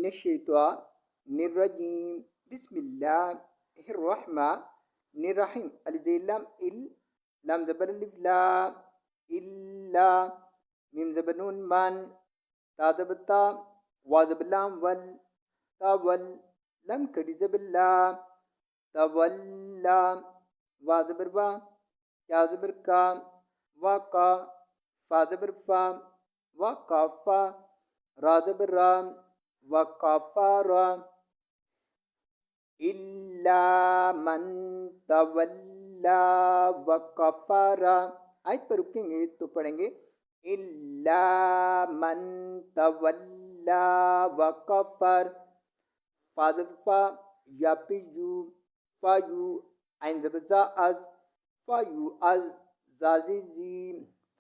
मिनश्शैतानिर्रजीम बिस्मिल्लाहिर्रहमानिर्रहीम। अलिफ इल लाम ज़बर अलिफ ला इल्ला मीम ज़बर नून मन ता ज़बर ता वा ज़बर लाम वल तवल लम कड़ी ज़बर ला तवल्ला वा ज़बर वा क्या ज़बर का वा का फा ज़बर फा वा काफा रा ज़बर रा व कफ़ारा इल्ला मन तवल्ला व कफ़ारा। आयत पर रुकेंगे तो पढ़ेंगे इल्ला मन तवल्ला व कफ़र। फाज़फा या पिजू फायू आइन ज़बज़ा अज फायू अज जाजीजी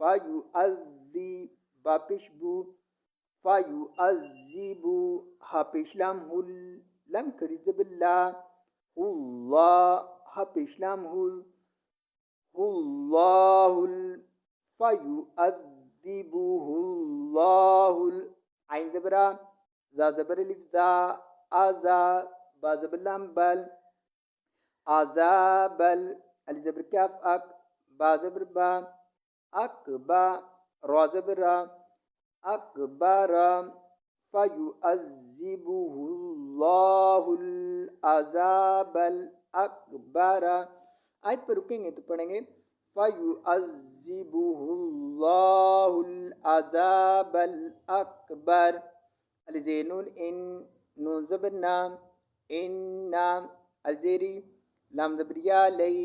फायू अज़ी बापिशबू फायू अज़ीबू हापिशलाम हुल लम कड़ी ज़बिल्ला हुल्ला हापिशलाम हुल हुल्लाहुल फायू अज़ीबू हुल्लाहुल आइन ज़बरा जा ज़बर अलिफ जा आजा बा ज़बर लाम बल आज़ाबल अलिफ ज़बर काफ अक बा ज़बर बा अकबा रा ज़बर रा अकबर फयुअज़्ज़िबुहुल्लाहुल अज़ाबल अकबर। आयत पर रुकेंगे तो पढ़ेंगे फयुअज़्ज़िबुहुल्लाहुल अज़ाबल अकबर। अलज़ेनुन इन नून ज़बर ना इन्ना अलजेरी लाम ज़बरिया लई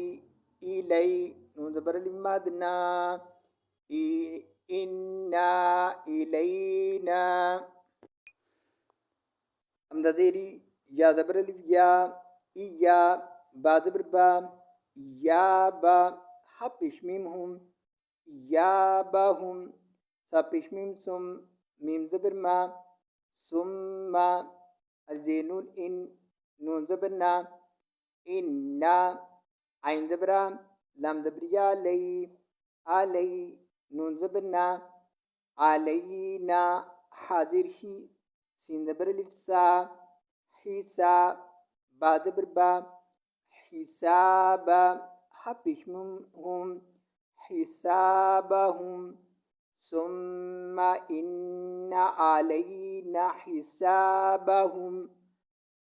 इलई नून ज़बर अलिफ मदना इन्ना इलैना हमज़ा ज़ेरी या ज़बर अलिफ या इया बा ज़बर बा या बा हा पेश मीम हुम या बाहुम सा पेश मीम सुम मीम ज़बर मा सुम्मा अलजेनुन इन नून ज़बर ना इन्ना आइन ज़बरा लाम ज़बरिया लई अलई नून ज़बर ना अलैना हाजिर ही सीन ज़बर अलिफ सा हिसा बा ज़बर बा हिसाबा हा पेश मीम हुम हिसाबहुम सुम्मा इन्ना अलैना हिसाबहुम